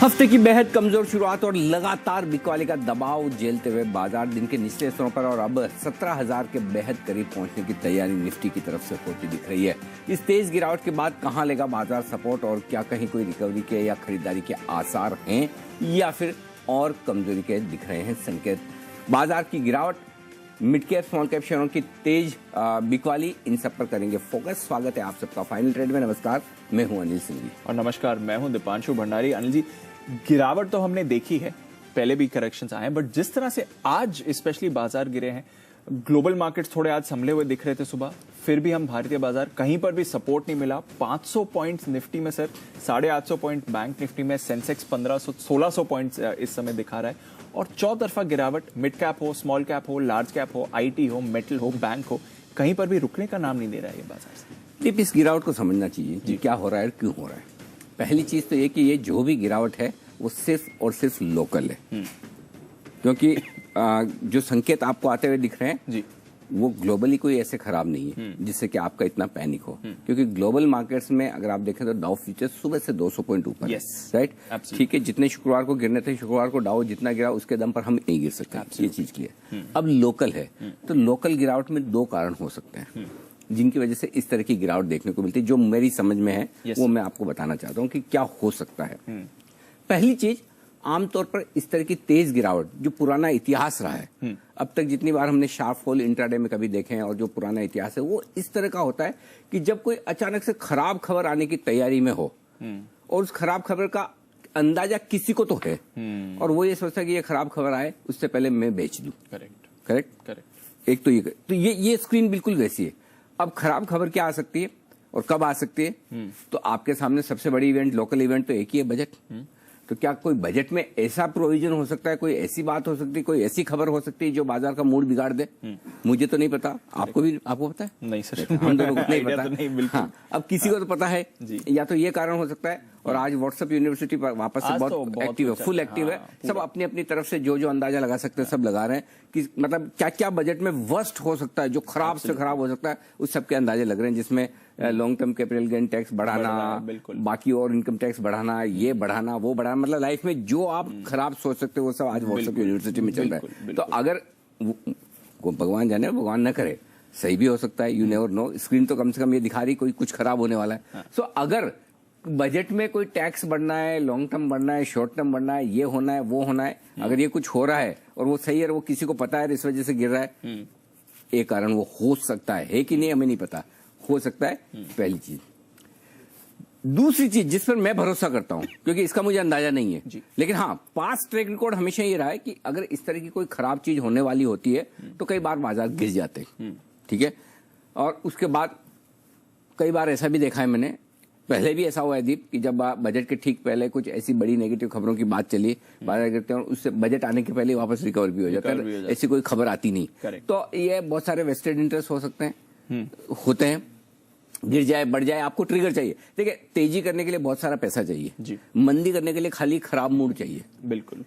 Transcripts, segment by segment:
हफ्ते की बेहद कमजोर शुरुआत और लगातार बिकवाली का दबाव झेलते हुए बाजार दिन के निचले स्तरों पर और अब 17,000 के बेहद करीब पहुंचने की तैयारी निफ्टी की तरफ से होती दिख रही है। इस तेज गिरावट के बाद कहां लेगा बाजार सपोर्ट और क्या कहीं कोई रिकवरी के या खरीदारी के आसार हैं या फिर और कमजोरी के दिख रहे हैं संकेत। बाजार की गिरावट, मिड कैप स्मॉल कैप शेयरों की तेज बिकवाली, इन सब पर करेंगे फोकस। स्वागत है आप सबका फाइनल ट्रेड में। नमस्कार, मैं हूं अनिल सिंह जी। और नमस्कार, मैं हूं दीपांशु भंडारी। अनिल जी, गिरावट तो हमने देखी है, पहले भी करेक्शंस आए हैं, बट जिस तरह से आज स्पेशली बाजार गिरे हैं, ग्लोबल मार्केट्स थोड़े आज संभले हुए दिख रहे थे सुबह, फिर भी हम भारतीय बाजार कहीं पर भी सपोर्ट नहीं मिला। 500 पॉइंट्स निफ्टी में सर, 850 पॉइंट बैंक निफ्टी में, सेंसेक्स 1600 पॉइंट्स इस समय दिखा रहा है और चौतरफा गिरावट, मिड कैप हो, स्मॉल कैप हो, लार्ज कैप हो, आईटी हो, मेटल हो, बैंक हो, कहीं पर भी रुकने का नाम नहीं दे रहा है ये बाजार से। इस गिरावट को समझना चाहिए कि क्या हो रहा है, क्यों हो रहा है। पहली चीज तो ये कि ये जो भी गिरावट है वो सिर्फ और सिर्फ लोकल है, क्योंकि जो संकेत आपको आते हुए दिख रहे हैं जी, वो ग्लोबली कोई ऐसे खराब नहीं है जिससे कि आपका इतना पैनिक हो। क्योंकि ग्लोबल मार्केट्स में अगर आप देखें तो डाउ फ्यूचर्स सुबह से 200 पॉइंट ऊपर है, राइट। ठीक है, जितने शुक्रवार को गिरने थे, शुक्रवार को डाउ जितना गिरा उसके दम पर हम नहीं गिर सकते, ये चीज क्लियर। अब लोकल है तो लोकल गिरावट में दो कारण हो सकते हैं जिनकी वजह से इस तरह की गिरावट देखने को मिलती है। जो मेरी समझ में है वो मैं आपको बताना चाहता हूँ कि क्या हो सकता है। पहली चीज, आमतौर पर इस तरह की तेज गिरावट जो पुराना इतिहास रहा है, अब तक जितनी बार हमने शार्प फॉल इंट्राडे में कभी देखे हैं और जो पुराना इतिहास है वो इस तरह का होता है कि जब कोई अचानक से खराब खबर आने की तैयारी में हो और उस खराब खबर का अंदाजा किसी को तो है और वो ये सोचता है कि ये खराब खबर आए उससे पहले मैं बेच दूं। करेक्ट। एक तो ये स्क्रीन बिल्कुल वैसी है। अब खराब खबर क्या आ सकती है और कब आ सकती है? तो आपके सामने सबसे बड़ी इवेंट, लोकल इवेंट तो एक ही है, बजट। तो क्या कोई बजट में ऐसा प्रोविजन हो सकता है, कोई ऐसी बात हो सकती है, कोई ऐसी खबर हो सकती है जो बाजार का मूड बिगाड़ दे? मुझे तो नहीं पता, आपको पता है? नहीं सर, हम दोनों को नहीं पता। तो नहीं, बिल्कुल। हाँ, अब किसी को तो पता है या तो ये कारण हो सकता है। और आज व्हाट्सएप यूनिवर्सिटी पर वापस से बहुत एक्टिव है, फुल एक्टिव है। सब अपनी अपनी तरफ से जो अंदाजा लगा सकते हैं सब लगा रहे हैं कि मतलब क्या क्या बजट में वर्स्ट हो सकता है, जो खराब से खराब हो सकता है, उस सबके अंदाजे लग रहे हैं, जिसमें long term capital gain tax बढ़ाना, बाकी और इनकम टैक्स बढ़ाना, ये बढ़ाना, वो बढ़ाना, मतलब लाइफ में जो आप खराब सोच सकते हो वो सब आज व्हाट्सएप यूनिवर्सिटी में चल रहा है। तो अगर भगवान जाने, भगवान न करे, सही भी हो सकता है, यू नेवर नो। स्क्रीन तो कम से कम ये दिखा रही कोई कुछ खराब होने वाला है। सो अगर बजट में कोई टैक्स बढ़ना है, लॉन्ग टर्म बढ़ना है, शॉर्ट टर्म बढ़ना है, ये होना है, वो होना है, अगर ये कुछ हो रहा है और वो सही है, वो किसी को पता है, इस वजह से गिर रहा है, एक कारण वो हो सकता है कि नहीं हमें नहीं पता, हो सकता है। पहली चीज। दूसरी चीज जिस पर मैं भरोसा करता हूं, क्योंकि इसका मुझे अंदाजा नहीं है, लेकिन हाँ, पास्ट ट्रैक रिकॉर्ड हमेशा ये रहा है कि अगर इस तरह की कोई खराब चीज होने वाली होती है तो कई बार बाजार गिर जाते हैं, ठीक है। और उसके बाद कई बार ऐसा भी देखा है मैंने, पहले भी ऐसा हुआ है दीप, कि जब बजट के ठीक पहले कुछ ऐसी बड़ी नेगेटिव खबरों की बात चली, बाजार गिरते हैं और उससे बजट आने के पहले वापस रिकवर भी हो जाता है, ऐसी कोई खबर आती नहीं। तो ये बहुत सारे वेस्टेड इंटरेस्ट हो सकते हैं, होते हैं, गिर जाए बढ़ जाए, आपको ट्रिगर चाहिए। देखिए, तेजी करने के लिए बहुत सारा पैसा चाहिए, मंदी करने के लिए खाली खराब मूड चाहिए। बिल्कुल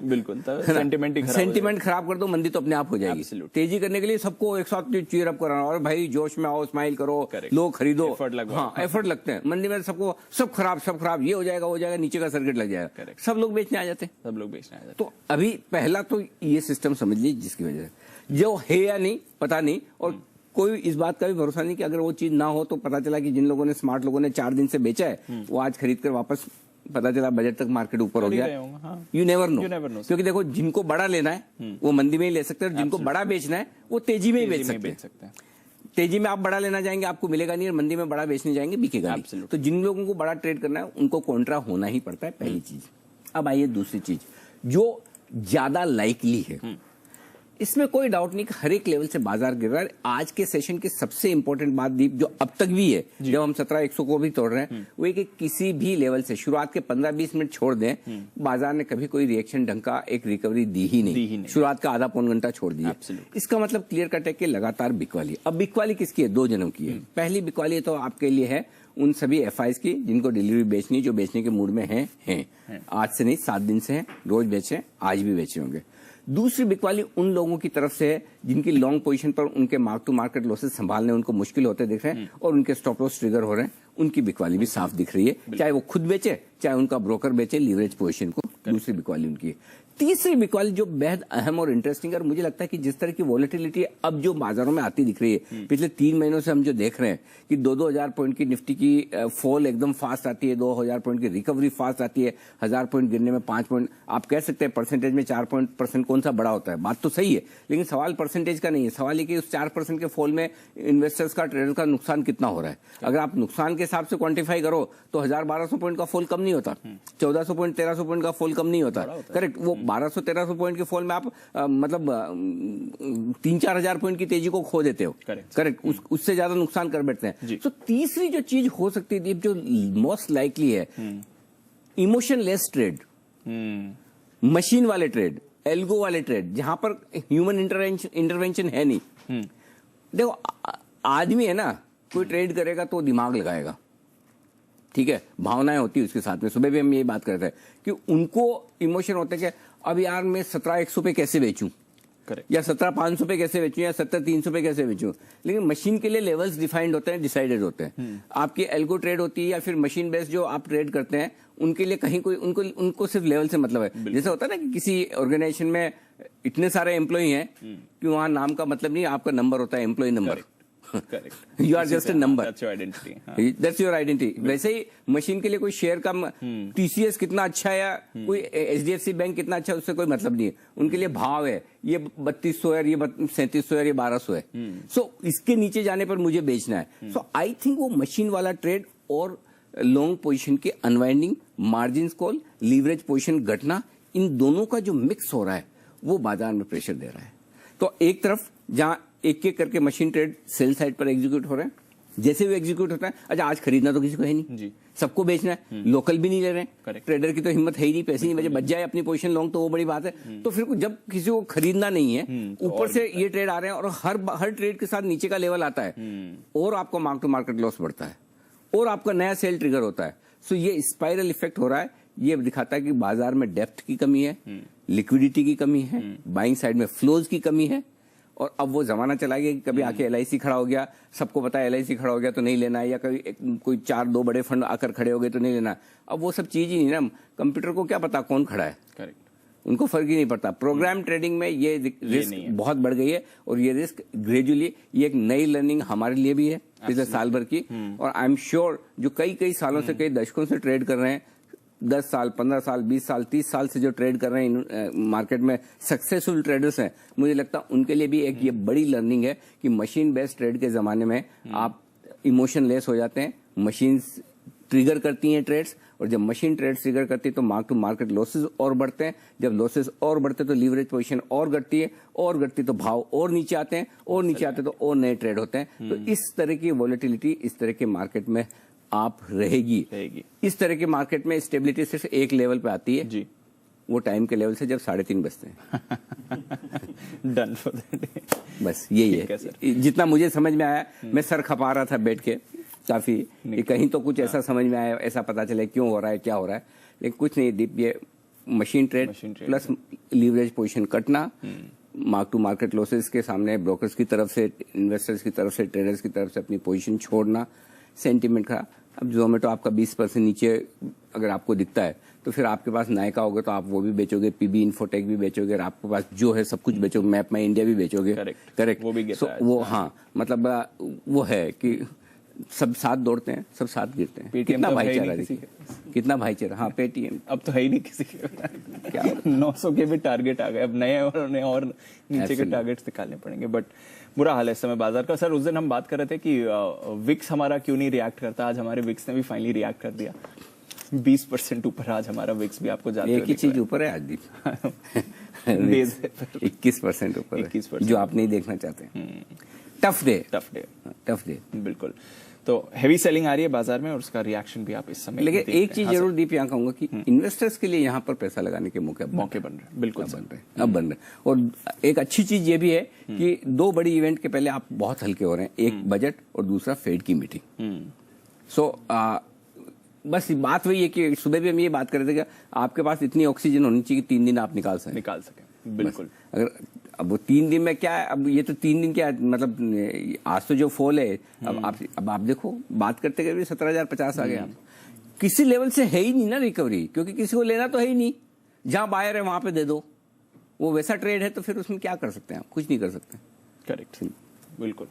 बिल्कुल, सेंटिमेंट खराब कर दो, मंदी तो अपने आप हो जाएगी। तेजी करने के लिए सबको एक साथ चीयर अप कराना और भाई जोश में आओ, स्माइल करो, लोग खरीदो, हाँ एफर्ट लगते हैं। मंदी में सबको सब खराब, ये हो जाएगा, नीचे का सर्किट लग जाएगा, सब लोग बेचने आ जाते हैं। तो अभी पहला तो ये सिस्टम समझ लीजिए जिसकी वजह से जो है या नहीं पता नहीं, और कोई इस बात का भी भरोसा नहीं कि अगर वो चीज ना हो तो पता चला कि जिन लोगों ने, स्मार्ट लोगों ने 4 दिन से बेचा है, वो आज खरीद कर वापस पता चला बजट तक मार्केट ऊपर हो गया। You never know. क्योंकि देखो, जिनको बड़ा लेना है वो मंदी में ही ले सकते हैं और जिनको बड़ा बेचना है वो तेजी में ही बेच सकते हैं। तेजी में आप बड़ा लेना जाएंगे आपको मिलेगा नहीं, और मंदी में बड़ा बेचने जाएंगे बिकेगा नहीं। तो जिन लोगों को बड़ा ट्रेड करना है उनको कॉन्ट्रा होना ही पड़ता है, पहली चीज। अब आइए दूसरी चीज जो ज्यादा लाइकली है, इसमें कोई डाउट नहीं कि हर एक लेवल से बाजार गिर रहा है। आज के सेशन की सबसे इंपॉर्टेंट बात दीप, जो अब तक भी है, जब हम 17,100 को भी तोड़ रहे हैं, वो कि किसी भी लेवल से शुरुआत के 15-20 मिनट छोड़ दें, बाजार ने कभी कोई रिएक्शन ढंग का एक रिकवरी दी ही नहीं। शुरुआत का आधा पौन घंटा छोड़ दिया। इसका मतलब क्लियर कट है कि लगातार बिकवाली। अब बिकवाली किसकी है? 2 जनों की है। पहली बिकवाली तो आपके लिए है उन सभी एफआईज की जिनको डिलीवरी बेचनी, जो बेचने के मूड में हैं। आज से नहीं, 7 दिन से हैं, रोज बेचे, आज भी बेचे होंगे। दूसरी बिकवाली उन लोगों की तरफ से है जिनकी लॉन्ग पोजीशन पर उनके मार्क टू मार्केट लॉसेस संभालने उनको मुश्किल होते दिख रहे हैं और उनके स्टॉप लॉस ट्रिगर हो रहे हैं, उनकी बिकवाली भी साफ दिख रही है, चाहे वो खुद बेचे चाहे उनका ब्रोकर बेचे लीवरेज पोजीशन को, दूसरी बिकवाली उनकी है। तीसरी बिकवाली जो बेहद अहम और इंटरेस्टिंग है, और मुझे लगता है कि जिस तरह की वॉलेटिलिटी अब जो बाजारों में आती दिख रही है, पिछले 3 महीनों से हम जो देख रहे हैं कि 2-2 हजार पॉइंट की निफ्टी की फॉल एकदम फास्ट आती है, 2,000 पॉइंट की रिकवरी फास्ट आती है, 1000 पॉइंट गिरने में 5 पॉइंट, आप कह सकते हैं परसेंटेज में 4% कौन सा बड़ा होता है, बात तो सही है, लेकिन सवाल परसेंटेज का नहीं है, सवाल ये कि उस 4% के फॉल में इन्वेस्टर्स का, ट्रेडर का नुकसान कितना हो रहा है। अगर आप नुकसान के हिसाब से क्वांटिफाई करो तो 1000-1200 पॉइंट का फॉल कम नहीं होता, 1400 पॉइंट 1300 पॉइंट का फॉल कम नहीं होता, करेक्ट। वो 1200-1300 पॉइंट के फॉल में आप मतलब 3-4 हजार पॉइंट की तेजी को खो देते हो, करेक्ट। उससे ज्यादा नुकसान कर बैठते हैं। तो तीसरी जो चीज हो सकती है जो मोस्ट लाइकली है, इमोशनलेस ट्रेड, मशीन वाले ट्रेड, एल्गो वाले ट्रेड, जहां पर ह्यूमन इंटरवेंशन है नहीं। देखो आदमी है ना, कोई ट्रेड करेगा तो दिमाग लगाएगा, ठीक है, भावनाएं होती है उसके साथ में। सुबह भी हम यही बात करते हैं कि उनको इमोशन होते हैं कि अब यार मैं 17,100 पे कैसे बेचूं, या 17,500 पे कैसे बेचूं, या 17,300 पे कैसे बेचूं। लेकिन मशीन के लिए लेवल्स डिफाइंड होते हैं, डिसाइडेड होते हैं। आपकी एल्गो ट्रेड होती है या फिर मशीन बेस्ड जो आप ट्रेड करते हैं, उनके लिए कहीं कोई उनको सिर्फ लेवल से मतलब है। जैसे होता है ना कि किसी ऑर्गेनाइजेशन में इतने सारे एम्प्लॉई हैं कि वहां नाम का मतलब नहीं, आपका नंबर होता है, employ number. You are just a number, that's your identity. वैसे ही मशीन के लिए कोई शेयर का टीसीएस कितना अच्छा है या कोई एचडीएफसी बैंक कितना अच्छा है, उससे कोई मतलब नहीं है। उनके लिए भाव है, ये 3200 है, ये 3700 है, ये 1200 है। सो इसके नीचे जाने पर मुझे बेचना है। सो आई थिंक वो मशीन वाला ट्रेड और लॉन्ग पोजीशन की unwinding, margin call, leverage position घटना, इन दोनों का जो मिक्स हो रहा है वो बाजार में प्रेशर दे रहा है। तो एक तरफ जहां एक एक करके मशीन ट्रेड सेल साइड पर एग्जीक्यूट हो रहे हैं, जैसे भी एग्जीक्यूट होता है, अच्छा आज खरीदना तो किसी को है नहीं जी, सबको बेचना है, लोकल भी नहीं ले रहे हैं, ट्रेडर की तो हिम्मत है ही नहीं, पैसे नहीं बचे, बच जाए अपनी पोजीशन लॉन्ग तो वो बड़ी बात है। तो फिर जब किसी को खरीदना नहीं है, ऊपर से ये ट्रेड आ रहे हैं और हर ट्रेड के साथ नीचे का लेवल आता है और आपका मार्क टू मार्केट लॉस बढ़ता है और आपका नया सेल ट्रिगर होता है। सो ये स्पाइरल इफेक्ट हो रहा है। ये दिखाता है कि बाजार में डेप्थ की कमी है, लिक्विडिटी की कमी है, बाइंग साइड में फ्लोज की कमी है। और अब वो जमाना चला गया कि कभी आके एलआईसी खड़ा हो गया, सबको पता है एलआईसी खड़ा हो गया तो नहीं लेना है, या कभी कोई 4-2 बड़े फंड आकर खड़े हो गए तो नहीं लेना है। अब वो सब चीज ही नहीं ना, कंप्यूटर को क्या पता कौन खड़ा है, करेक्ट, उनको फर्क ही नहीं पड़ता। प्रोग्राम ट्रेडिंग में ये रिस्क बहुत बढ़ गई है और ये रिस्क ग्रेजुअली, ये एक नई लर्निंग हमारे लिए भी है पिछले साल भर की। और आई एम श्योर जो कई सालों से, कई दशकों से ट्रेड कर रहे हैं, 10 साल, 15 साल, 20 साल, 30 साल से जो ट्रेड कर रहे हैं मार्केट में, सक्सेसफुल ट्रेडर्स हैं, मुझे लगता है उनके लिए भी एक ये बड़ी लर्निंग है कि मशीन बेस्ड ट्रेड के जमाने में आप इमोशन लेस हो जाते हैं, मशीन ट्रिगर करती हैं ट्रेड्स, और जब मशीन ट्रेड ट्रिगर करती है तो मार्क टू मार्केट लॉसेस और बढ़ते हैं, जब लॉसेस और बढ़ते तो लीवरेज पोजीशन और घटती है, और घटती तो भाव और नीचे आते हैं, और नीचे आते तो और नए ट्रेड होते हैं। तो इस तरह की वॉलेटिलिटी इस तरह के मार्केट में आप रहेगी। इस तरह के मार्केट में स्टेबिलिटी सिर्फ एक लेवल पे आती है जी, वो टाइम के लेवल से जब 3:30 बजते हैं। Done for the day. बस यही है जितना मुझे समझ में आया। मैं सर खपा रहा था बैठ के काफी, कहीं तो कुछ ऐसा समझ में आया, ऐसा पता चले क्यों हो रहा है, क्या हो रहा है, लेकिन कुछ नहीं दीप, ये machine trade plus leverage position कटना, मार्क टू मार्केट लॉसेस के सामने ब्रोकर्स की तरफ से, इन्वेस्टर्स की तरफ से, ट्रेडर्स की तरफ से अपनी पोजीशन छोड़ना, सेंटीमेंट का। अब जोमेटो आपका 20% नीचे अगर आपको दिखता है तो फिर आपके पास नायका होगा तो आप वो भी बेचोगे, पीबी इन्फोटेक भी बेचोगे, और आपके पास जो है सब कुछ बेचोगे, मैप माई इंडिया भी बेचोगे, करेक्ट। वो भी वो हाँ, मतलब वो है कि सब साथ दौड़ते हैं, सब साथ गिरते हैं। कितना भाईचारा देखिए, कितना भाईचारा। हाँ पेटीएम अब तो है ही नहीं किसी के। क्या 900 के भी टारगेट आ गए, अब नए और नीचे के टारगेट्स निकालने पड़ेंगे। बट बुरा हाल है इस समय बाजार का। सर उस दिन हम बात कर रहे थे कि विक्स हमारा क्यों नहीं रिएक्ट करता, आज हमारे विक्स ने भी फाइनली रिएक्ट कर दिया। 20% ऊपर आज हमारा विक्स भी आपको जाते एक ही चीज ऊपर है आज भी 21% ऊपर है, जो आप नहीं देखना चाहते। टफ डे बिल्कुल। तो हैवी सेलिंग आ रही है बाजार में और उसका रिएक्शन भी आप इस समय लेकिन एक चीज जरूर दीप यहाँ कहूंगा कि इन्वेस्टर्स के लिए यहाँ पर पैसा लगाने के मौके बन रहे हैं, बिल्कुल अब बन रहे हैं। और एक अच्छी चीज ये भी है कि 2 बड़ी इवेंट के पहले आप बहुत हल्के हो रहे हैं, एक बजट और दूसरा फेड की मीटिंग। सो बस बात वही है कि सुबह भी हम ये बात कर रहे थे कि आपके पास इतनी ऑक्सीजन होनी चाहिए कि 3 दिन आप निकाल सकें। बिल्कुल। अगर अब वो 3 दिन में क्या है, अब ये तो 3 दिन क्या मतलब आज तो जो फॉल है, अब आप देखो बात करते करते 17,050 आ गया। किसी लेवल से है ही नहीं ना रिकवरी, क्योंकि किसी को लेना तो है ही नहीं, जहां बायर है वहां पे दे दो, वो वैसा ट्रेड है, तो फिर उसमें क्या कर सकते हैं आप? कुछ नहीं कर सकते। करेक्ट, बिल्कुल।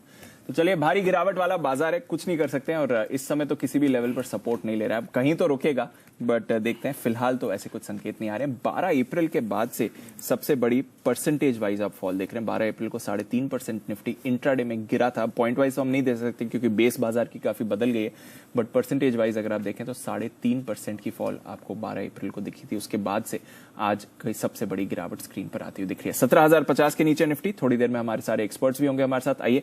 तो चलिए, भारी गिरावट वाला बाजार है, कुछ नहीं कर सकते हैं, और इस समय तो किसी भी लेवल पर सपोर्ट नहीं ले रहा है। अब कहीं तो रुकेगा, बट देखते हैं, फिलहाल तो ऐसे कुछ संकेत नहीं आ रहे हैं। 12 अप्रैल के बाद से सबसे बड़ी परसेंटेज वाइज आप फॉल देख रहे हैं। 12 अप्रैल को 3.5% निफ्टी इंट्राडे में गिरा था। पॉइंट वाइज तो हम नहीं दे सकते क्योंकि बेस बाजार की काफी बदल गई है, बट परसेंटेज वाइज अगर आप देखें तो 3.5% की फॉल आपको 12 अप्रैल को दिखी थी। उसके बाद से आज कोई सबसे बड़ी गिरावट स्क्रीन पर आती हुई दिख रही है। 17,050 के नीचे निफ्टी। थोड़ी देर में हमारे सारे एक्सपर्ट्स भी होंगे हमारे साथ। आइए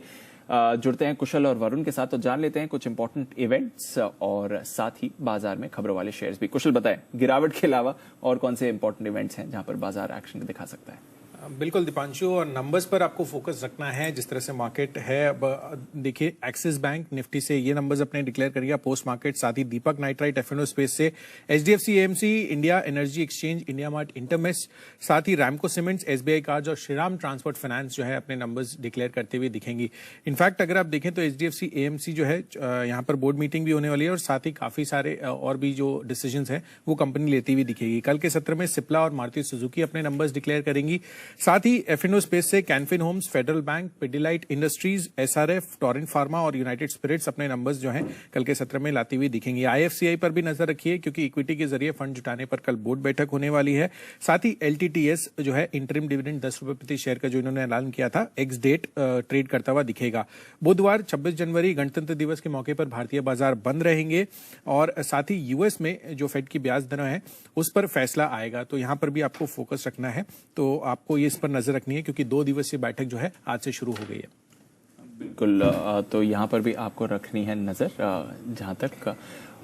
जुड़ते हैं कुशल और वरुण के साथ, तो जान लेते हैं कुछ इंपॉर्टेंट इवेंट्स और साथ ही बाजार में खबरों वाले शेयर्स भी। कुशल बताएं, गिरावट के अलावा और कौन से इंपॉर्टेंट इवेंट्स हैं जहां पर बाजार एक्शन दिखा सकता है? बिल्कुल दीपांशु, और नंबर्स पर आपको फोकस रखना है जिस तरह से मार्केट है। अब देखिए, एक्सिस बैंक निफ्टी से ये नंबर्स अपने डिक्लेयर करेगा पोस्ट मार्केट, साथ ही दीपक नाइट्राइट एफ&ओ स्पेस से, HDFC AMC, India energy exchange, India mart, Intermesh, साथ ही रैमको सीमेंट्स, एसबीआई कार्ड्स और श्रीराम ट्रांसपोर्ट फाइनेंस जो है अपने नंबर्स डिक्लेयर करते हुए दिखेंगी। इनफैक्ट अगर आप देखें तो एचडीएफसी एएमसी जो है यहाँ पर बोर्ड मीटिंग भी होने वाली है, और साथ ही काफी सारे और भी जो डिसीजंस हैं वो कंपनी लेती हुई दिखेगी। कल के सत्र में सिप्ला और मारुति सुजुकी अपने नंबर्स डिक्लेयर करेंगी। साथ ही एफ&ओ स्पेस से कैनफिन होम्स, फेडरल बैंक, पिडिलाइट इंडस्ट्रीज, एसआरएफ, टोरेंट फार्मा और यूनाइटेड स्पिरिट्स अपने नंबर्स जो हैं कल के सत्र में लाती हुई दिखेंगी। आईएफसीआई पर भी नजर रखिए क्योंकि इक्विटी के जरिए फंड जुटाने पर कल बोर्ड बैठक होने वाली है। साथ ही एलटीटीएस जो है इंटरिम डिविडेंड 10 रुपए प्रति शेयर का जो इन्होंने ऐलान किया था, एक्स डेट ट्रेड करता हुआ दिखेगा। बुधवार 26 जनवरी गणतंत्र दिवस के मौके पर भारतीय बाजार बंद रहेंगे, और साथ ही यूएस में जो फेड की ब्याज दरें हैं उस पर फैसला आएगा, तो यहां पर भी आपको फोकस रखना है। तो आपको ये इस पर नजर रखनी है क्योंकि 2 दिवसीय बैठक जो है आज से शुरू हो गई है। बिल्कुल, तो यहाँ पर भी आपको रखनी है नजर। जहां तक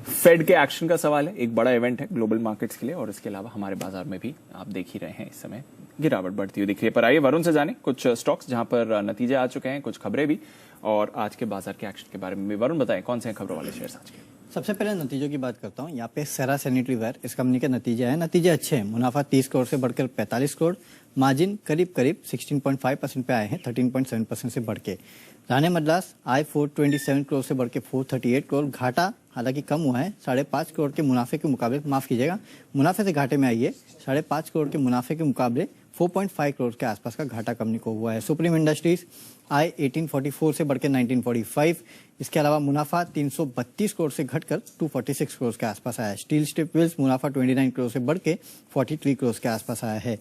फेड के एक्शन का सवाल है, एक बड़ा इवेंट है ग्लोबल मार्केट्स के लिए, और इसके अलावा हमारे बाजार में भी आप देख ही रहे हैं इस समय गिरावट बढ़ती हुई दिख रही है। पर आइए वरुण से जाने कुछ स्टॉक्स जहां पर नतीजे आ चुके हैं, कुछ खबरें भी, और आज के बाजार के एक्शन के बारे में भी। वरुण बताएं, कौन से खबरों वाले शेयर्स आज के? सबसे पहले नतीजों की बात करता हूं। यहाँ पे सेरा सैनिटरी वेयर, इस कंपनी के नतीजे हैं। नतीजे अच्छे हैं। मुनाफा 30 करोड़ से बढ़कर 45 करोड़, मार्जिन करीब 16.5% पे आए हैं, 13.7% से बढ़ के। राणे मद्रास आय 427 करोड़ से बढ़ के 438 करोड़। घाटा हालांकि कम हुआ है, 5.5 करोड़ के मुनाफे के मुकाबले, माफ कीजिएगा, मुनाफे से घाटे में आई है। 5.5 करोड़ के मुनाफे के मुकाबले 4.5 करोड़ के आसपास का घाटा कंपनी को हुआ है। सुप्रीम इंडस्ट्रीज आय 1844 से बढ़कर 1945। इसके अलावा मुनाफा 332 करोड़ से घटकर 246 करोड़ के आसपास आया है। स्टील स्ट्रिप व्हील्स मुनाफा 29 करोड़ से बढ़ के 43 करोड़ के आसपास आया है।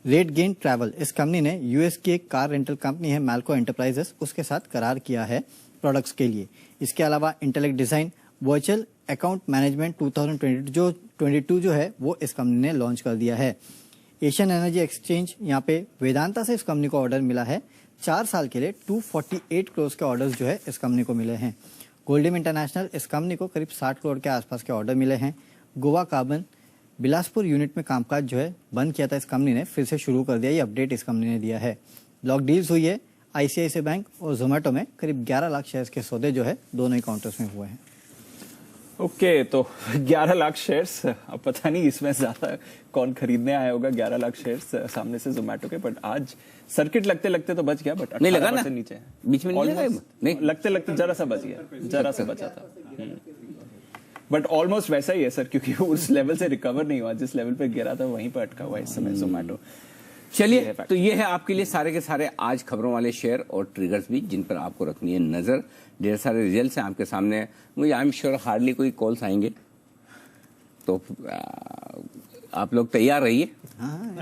रेट गेन ट्रैवल, इस कंपनी ने यूएस की एक कार रेंटल कंपनी है मैल्को एंटरप्राइजेस, उसके साथ करार किया है प्रोडक्ट्स के लिए। इसके अलावा intellect design virtual account management 2022 जो है वो इस कंपनी ने लॉन्च कर दिया है। एशियन एनर्जी एक्सचेंज, यहाँ पे वेदांता से इस कंपनी को ऑर्डर मिला है 4 साल के लिए। 248 करोड़ के ऑर्डर्स जो है इस कंपनी को मिले हैं। गोल्डियम इंटरनेशनल, इस कंपनी को करीब 60 करोड़ के आसपास के ऑर्डर मिले हैं। गोवा कार्बन, बिलासपुर यूनिट में कामकाज जो है बंद किया था इस कंपनी ने, फिर से शुरू कर दिया, ये अपडेट इस कंपनी ने दिया है। ब्लॉक डील्स हुई है आईसीआईसीआई बैंक और जोमेटो में, करीब 11 लाख शेयर्स के सौदे जो है दोनों ही काउंटर्स में हुए हैं। ओके, तो 11 लाख शेयर्स, अब पता नहीं इसमें ज्यादा कौन खरीदने आया होगा 11 लाख शेयर्स सामने से जोमेटो के, बट आज सर्किट लगते लगते तो बच गया, बट नहीं लगा ना नीचे है, बीच में नहीं लगते लगते जरा सा बच गया, जरा सा बचा था, बट ऑलमोस्ट वैसा ही है सर, क्योंकि उस लेवल से रिकवर नहीं हुआ जिस लेवल पे गिरा था, वहीं पर अटका हुआ इस समय जोमेटो। चलिए, तो ये है आपके लिए सारे के सारे आज खबरों वाले शेयर और ट्रिगर्स भी जिन पर आपको रखनी है नजर। ढेर सारे रिजल्ट्स हैं आपके सामने, मुझे आई एम श्योर हार्डली कोई कॉल्स आएंगे, तो आप लोग तैयार रहिए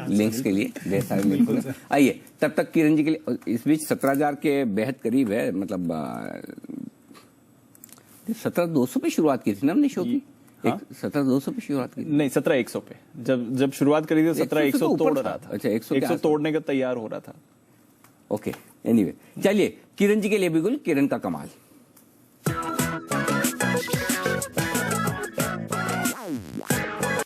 लिंक्स के लिए, ढेर सारे लिंक। आइए, तब तक किरण जी के लिए, इस बीच 17,000 के बेहद करीब है, मतलब 17,200 पे शुरुआत की थी ना हमने शो की। 17,200 पे शुरुआत की, नहीं 17,100 पे जब शुरुआत करी थी 17,100 तोड़ रहा था। अच्छा, 100 तोड़ने का तैयार हो रहा था। ओके, एनीवे, चलिए किरण जी के लिए बिल्कुल किरण का कमाल।